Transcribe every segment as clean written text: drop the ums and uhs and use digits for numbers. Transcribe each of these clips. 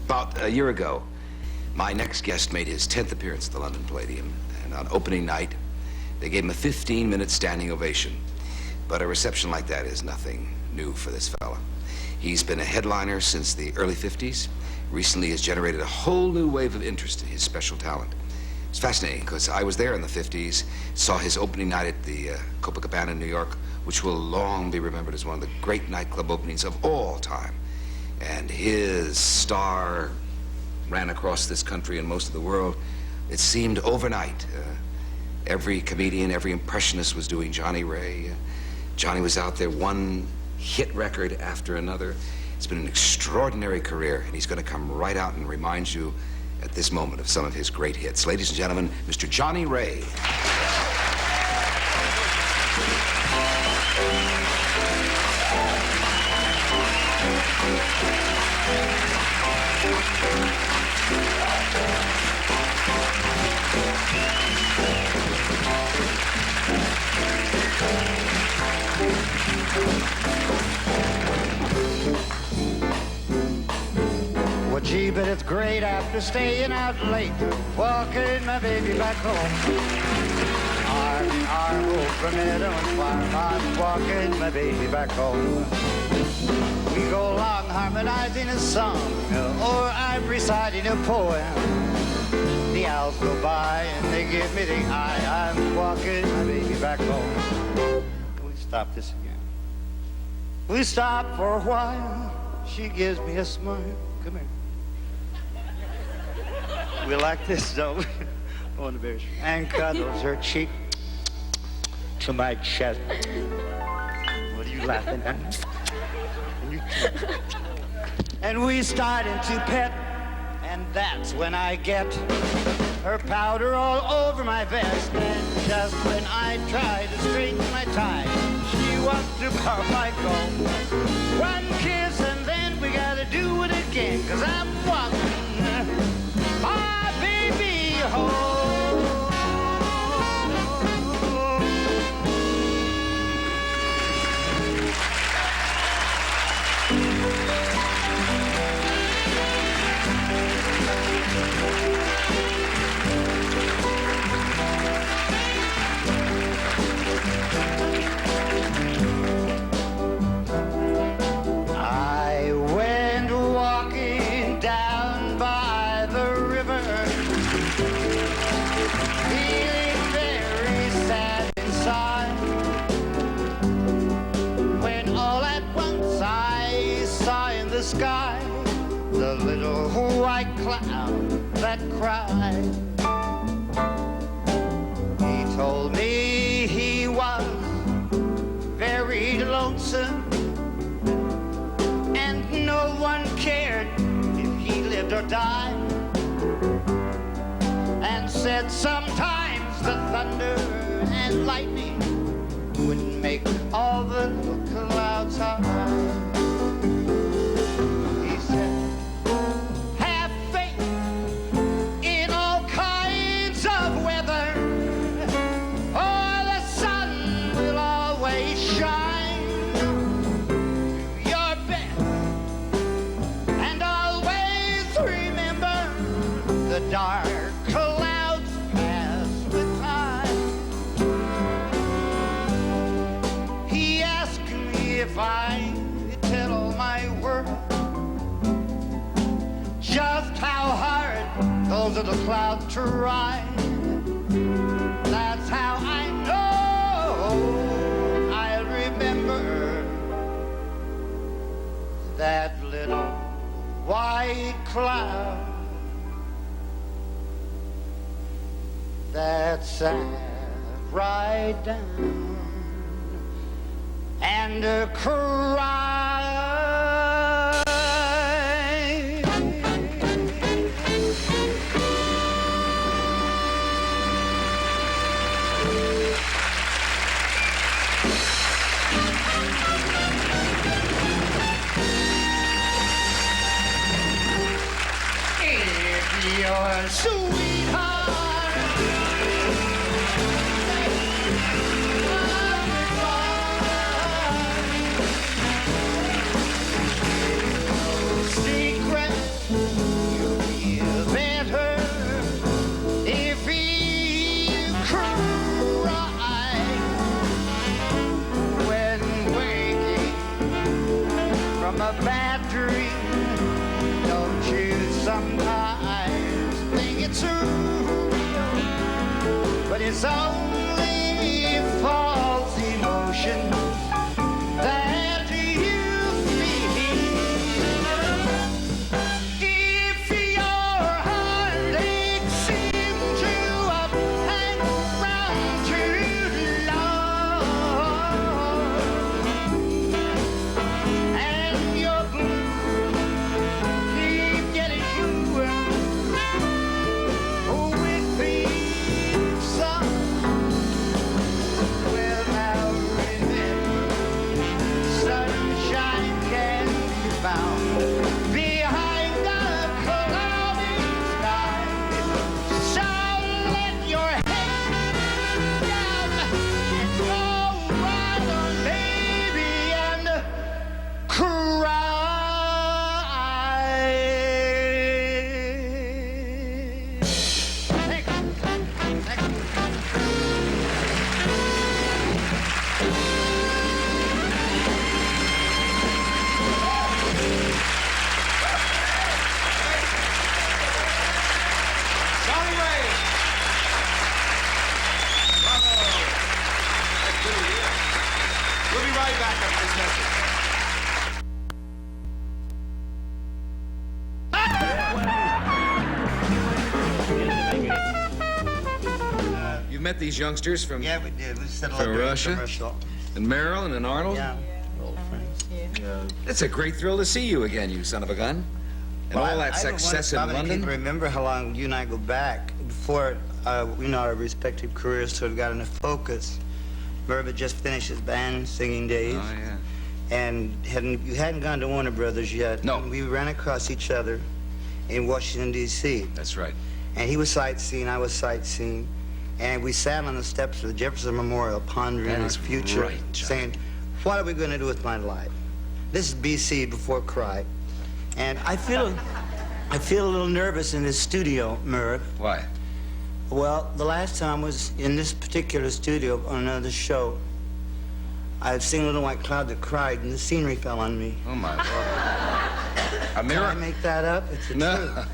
About a year ago, my next guest made his 10th appearance at the London Palladium, and on opening night, they gave him a 15-minute standing ovation. But a reception like that is nothing new for this fella. He's been a headliner since the early 50s. Recently has generated a whole new wave of interest in his special talent. It's fascinating because I was there in the 50s, saw his opening night at the Copacabana in New York, which will long be remembered as one of the great nightclub openings of all time. And his star ran across this country and most of the world. It seemed overnight. Every comedian, every impressionist was doing Johnnie Ray. Johnny was out there, one hit record after another. It's been an extraordinary career, and he's going to come right out and remind you at this moment of some of his great hits. Ladies and gentlemen, Mr. Johnnie Ray. Well, gee, but it's great after staying out late, walking my baby back home. Arm in arm over Meadowlands Farm, I'm walking my baby back home. We go along harmonizing a song, or I'm reciting a poem. The owls go by and they give me the eye, I'm walking my baby back home. Can we stop this again? We stop for a while, she gives me a smile. Come here. We like this, don't we? On the bears. And cuddles her cheek to my chest. What are you laughing at? And we started to pet, and that's when I get her powder all over my vest. And just when I try to straighten my tie, she wants to pop my comb. One kiss and then we gotta do it again, 'cause I'm walking my baby home. I went walking down by the river, feeling very sad inside, when all at once I saw in the sky the little white cloud that cried. He told me he was very lonesome, and no one cared if he lived or died, and said sometimes the thunder and lightning would make all the little clouds high. He said, have faith in all kinds of weather, or the sun will always shine. Do your best and always remember the dark clouds pass with time. He asked me if I could tell all my world just how hard those little clouds try. That's how I know I'll remember that little white cloud that sat right down and cried. If your sweetheart secret sometimes think it's true, but it's only false emotion that you feel. If your heartache seems to up and round too long, and you're blue, keep getting bluer with the sun. Well, now remember, sunshine can be found behind the cloudy sky. So let your head down and go right on, baby, and cry. Thank you. Thank you. Johnnie Ray! Bravo! That's good to hear. We'll be right back after this message. You've met these youngsters from Yeah, we did. We settled From up during Russia? commercial. and Marilyn and Arnold? Yeah. Old friends. It's a great thrill to see you again, you son of a gun. And all that success in I London. can't remember how long you and I go back before our respective careers sort of got into focus. Merv had just finished his band singing days, Oh, yeah. and you hadn't gone to Warner Brothers yet. No. We ran across each other in Washington, D.C. That's right. And he was sightseeing, I was sightseeing, and we sat on the steps of the Jefferson Memorial pondering That our is future, right, Johnny. saying, what are we going to do with my life? This is B.C. before Cry. And I feel a little nervous in this studio, Merv. Why? Well, the last time I was in this particular studio on another show, I had seen a little white cloud that cried, and the scenery fell on me. Oh, my Lord. A Did mirror? I make that up? It's the No. truth.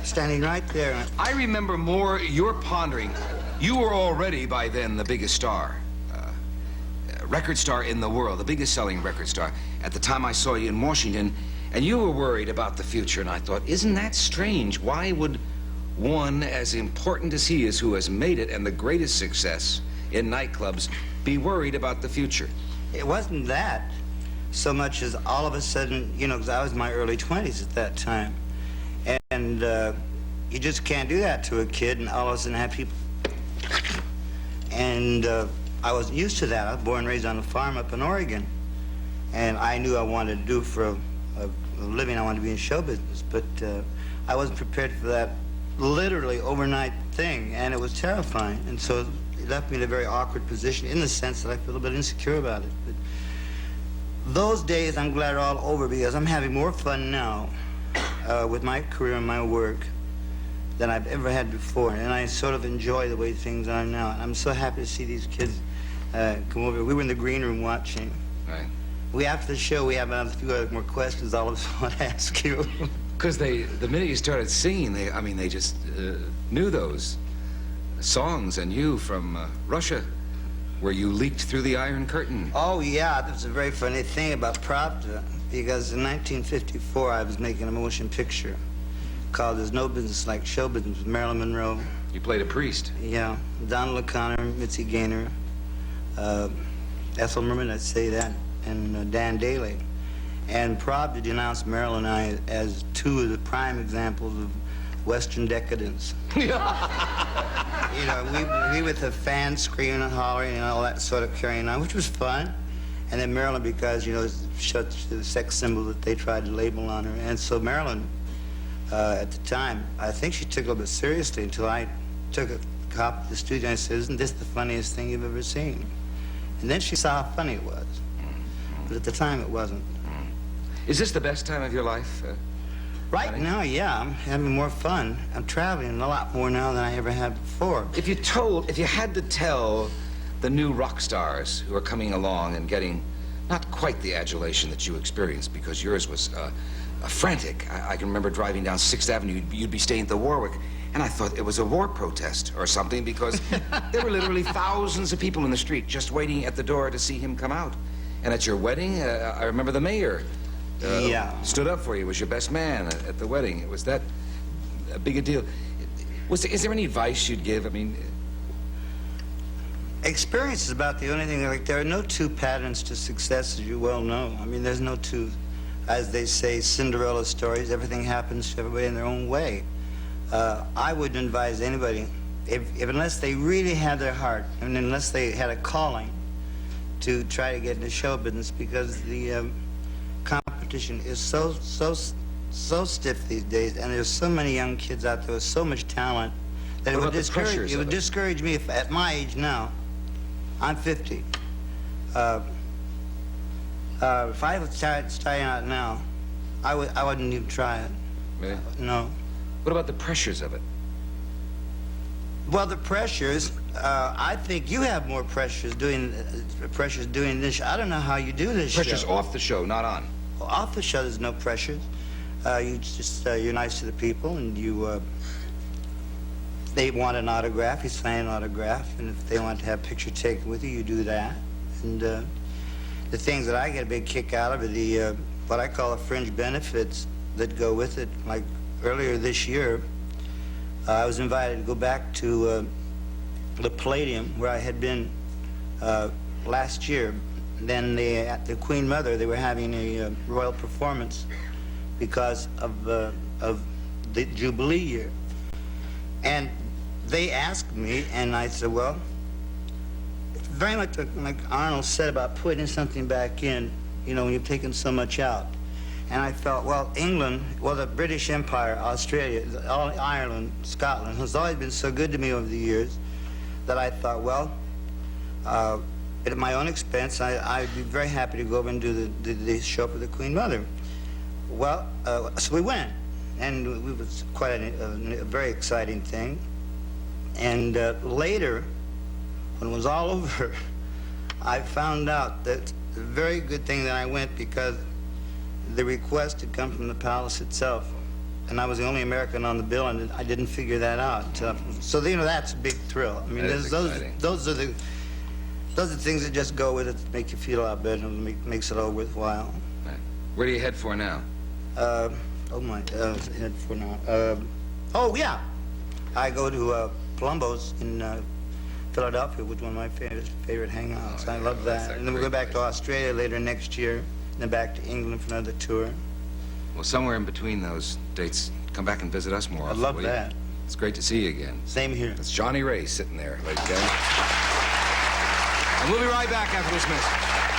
Standing right there. I remember more your pondering. You were already by then the biggest star. Record star in the world, the biggest selling record star. At the time I saw you in Washington, and you were worried about the future, and I thought, isn't that strange? Why would one as important as he is, who has made it and the greatest success in nightclubs, be worried about the future? It wasn't that so much as all of a sudden, you know, because I was in my early 20s at that time. And you just can't do that to a kid and all of a sudden have people. And I wasn't used to that. I was born and raised on a farm up in Oregon. And I knew I wanted to do for a living, I wanted to be in show business. But I wasn't prepared for that literally overnight thing. And it was terrifying. And so it left me in a very awkward position in the sense that I feel a bit insecure about it. But those days, I'm glad, are all over because I'm having more fun now with my career and my work than I've ever had before. And I sort of enjoy the way things are now. And I'm so happy to see these kids come over. We were in the green room watching. Right. After the show, we have a few other more questions all of us want to ask you. Because the minute you started singing, they just knew those songs, and you from Russia, where you leaked through the Iron Curtain. Oh, yeah, that's a very funny thing about Pravda, because in 1954, I was making a motion picture called There's No Business Like Show Business with Marilyn Monroe. You played a priest. Yeah, Donald O'Connor, Mitzi Gaynor, Ethel Merman, I'd say that, and Dan Daly. And Pravda denounced Marilyn and I as two of the prime examples of Western decadence. You know, we with the fans screaming and hollering and all that sort of carrying on, which was fun. And then Marilyn, because, you know, it's such the sex symbol that they tried to label on her. And so Marilyn, at the time, I think she took it a little bit seriously until I took a copy to the studio and I said, isn't this the funniest thing you've ever seen? And then she saw how funny it was. But at the time, it wasn't. Is this the best time of your life? Right now, yeah, I'm having more fun. I'm traveling a lot more now than I ever had before. If you had to tell the new rock stars who are coming along and getting not quite the adulation that you experienced, because yours was frantic. I can remember driving down 6th Avenue. You'd be staying at the Warwick, and I thought it was a war protest or something because there were literally thousands of people in the street just waiting at the door to see him come out. And at your wedding, I remember the mayor stood up for you, was your best man at the wedding. It was that big a deal. Is there any advice you'd give? I mean... Experience is about the only thing. Like, there are no two patterns to success, as you well know. I mean, there's no two, as they say, Cinderella stories. Everything happens to everybody in their own way. I wouldn't advise anybody, unless they really had their heart, and unless they had a calling, to try to get into show business, because the competition is so stiff these days, and there's so many young kids out there with so much talent that it would discourage me if, at my age now, I'm 50. If I was starting out now, I wouldn't even try it. Really? No. What about the pressures of it? Well, the pressures, I think you have more pressures doing this. I don't know how you do this show. Pressures off the show, not on. Well, off the show, there's no pressures. You just, you're nice to the people, and you, they want an autograph, you sign an autograph, and if they want to have a picture taken with you, you do that. And the things that I get a big kick out of are the, what I call the fringe benefits that go with it. Like earlier this year, I was invited to go back to the Palladium, where I had been last year. Then at the Queen Mother, they were having a royal performance because of the Jubilee year. And they asked me, and I said, well, it's very much like Arnold said about putting something back in, you know, when you've taken so much out. And I felt, well, England, well, the British Empire, Australia, Ireland, Scotland has always been so good to me over the years that I thought, well, at my own expense, I'd be very happy to go over and do the show for the Queen Mother. Well, so we went, and it was quite a very exciting thing. And later, when it was all over, I found out that it's a very good thing that I went, because the request had come from the palace itself, and I was the only American on the bill, and I didn't figure that out. So you know, that's a big thrill. I mean, those are the things that just go with it, that make you feel a lot better, and makes it all worthwhile. Right. Where do you head for now? Oh my, head for now. Oh yeah, I go to Columbo's in Philadelphia, which is one of my favorite hangouts. I love that. And then we go back to Australia later next year, and then back to England for another tour. Well, somewhere in between those dates, come back and visit us more often. I love that. It's great to see you again. Same here. It's Johnnie Ray sitting there, ladies and gentlemen. And we'll be right back after this message.